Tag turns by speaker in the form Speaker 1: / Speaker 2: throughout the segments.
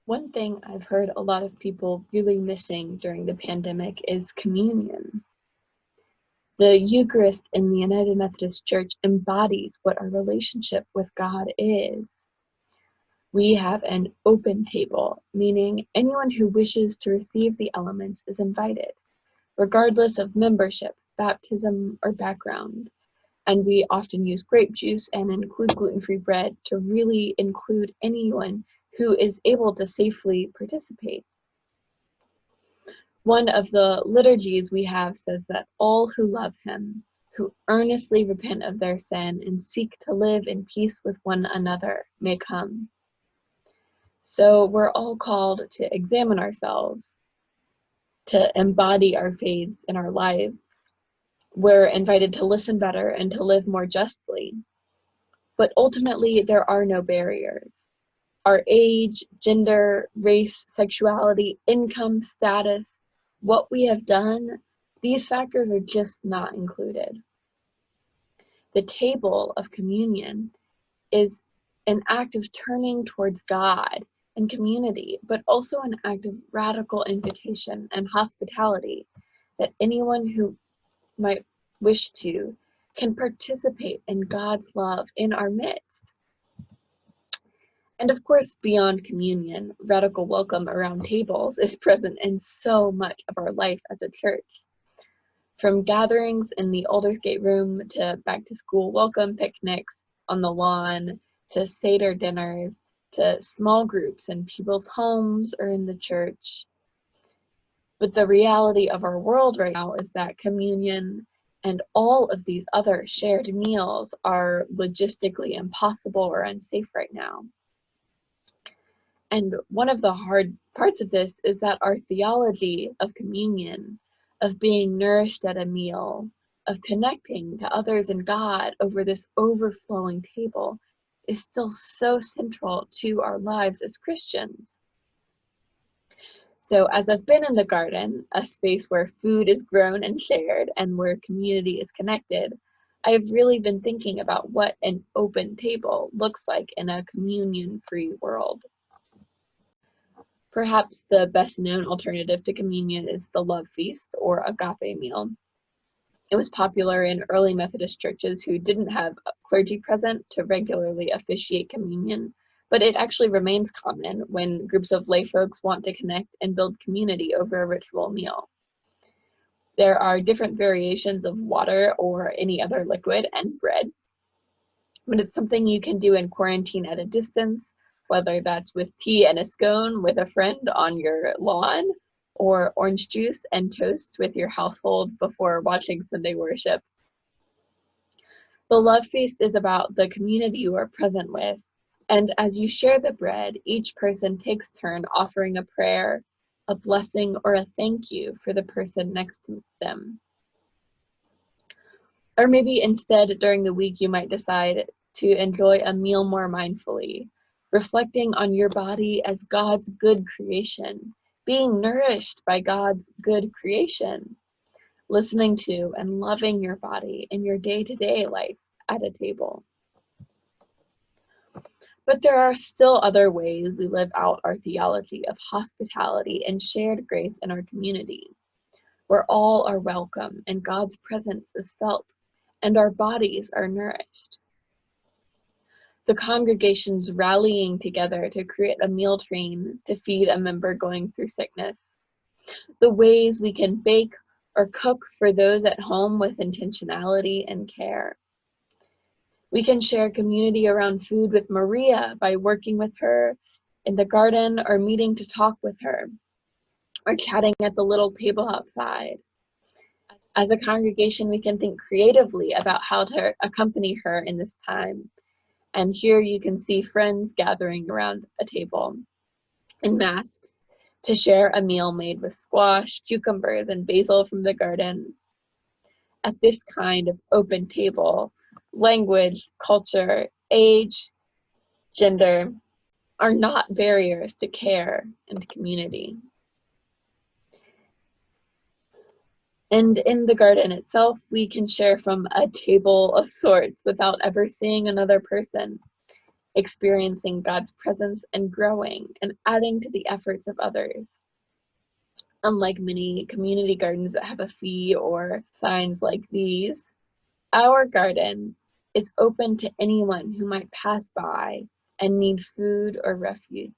Speaker 1: One thing I've heard a lot of people really missing during the pandemic is communion. The Eucharist in the United Methodist Church embodies what our relationship with God is. We have an open table, meaning anyone who wishes to receive the elements is invited, regardless of membership, baptism, or background. And we often use grape juice and include gluten-free bread to really include anyone who is able to safely participate. One of the liturgies we have says that all who love him, who earnestly repent of their sin and seek to live in peace with one another, may come. So we're all called to examine ourselves, to embody our faith in our lives. We're invited to listen better and to live more justly. But ultimately, there are no barriers. Our age, gender, race, sexuality, income, status, what we have done, these factors are just not included. The table of communion is an act of turning towards God and community, but also an act of radical invitation and hospitality that anyone who might wish to can participate in God's love in our midst. And of course, beyond communion, radical welcome around tables is present in so much of our life as a church. From gatherings in the Aldersgate room to back to school welcome picnics on the lawn to Seder dinners to small groups in people's homes or in the church. But the reality of our world right now is that communion and all of these other shared meals are logistically impossible or unsafe right now. And one of the hard parts of this is that our theology of communion, of being nourished at a meal, of connecting to others and God over this overflowing table, is still so central to our lives as Christians. So as I've been in the garden, a space where food is grown and shared and where community is connected, I've really been thinking about what an open table looks like in a communion-free world. Perhaps the best known alternative to communion is the love feast or agape meal. It was popular in early Methodist churches who didn't have clergy present to regularly officiate communion, but it actually remains common when groups of lay folks want to connect and build community over a ritual meal. There are different variations of water or any other liquid and bread, but it's something you can do in quarantine at a distance, whether that's with tea and a scone with a friend on your lawn, or orange juice and toast with your household before watching Sunday worship. The love feast is about the community you are present with, and as you share the bread, each person takes turn offering a prayer, a blessing, or a thank you for the person next to them. Or maybe instead, during the week, you might decide to enjoy a meal more mindfully, reflecting on your body as God's good creation, being nourished by God's good creation, listening to and loving your body in your day-to-day life at a table. But there are still other ways we live out our theology of hospitality and shared grace in our community, where all are welcome and God's presence is felt and our bodies are nourished. The congregations rallying together to create a meal train to feed a member going through sickness. The ways we can bake or cook for those at home with intentionality and care. We can share community around food with Maria by working with her in the garden or meeting to talk with her, or chatting at the little table outside. As a congregation, we can think creatively about how to accompany her in this time. And here you can see friends gathering around a table in masks to share a meal made with squash, cucumbers, and basil from the garden. At this kind of open table, language, culture, age, gender are not barriers to care and community. And in the garden itself, we can share from a table of sorts without ever seeing another person. experiencing God's presence and growing and adding to the efforts of others. Unlike many community gardens that have a fee or signs like these, our garden is open to anyone who might pass by and need food or refuge.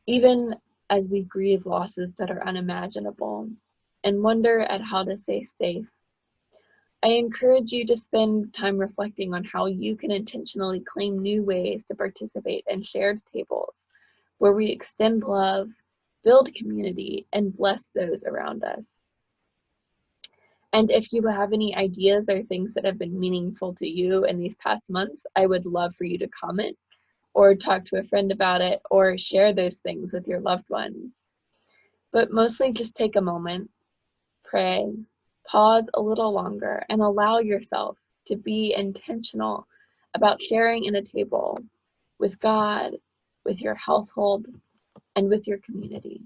Speaker 1: Even as we grieve losses that are unimaginable and wonder at how to stay safe, I encourage you to spend time reflecting on how you can intentionally claim new ways to participate in shared tables where we extend love, build community, and bless those around us. And if you have any ideas or things that have been meaningful to you in these past months, I would love for you to comment or talk to a friend about it or share those things with your loved ones. But mostly just take a moment, pray, pause a little longer, and allow yourself to be intentional about sharing in a table with God, with your household, and with your community.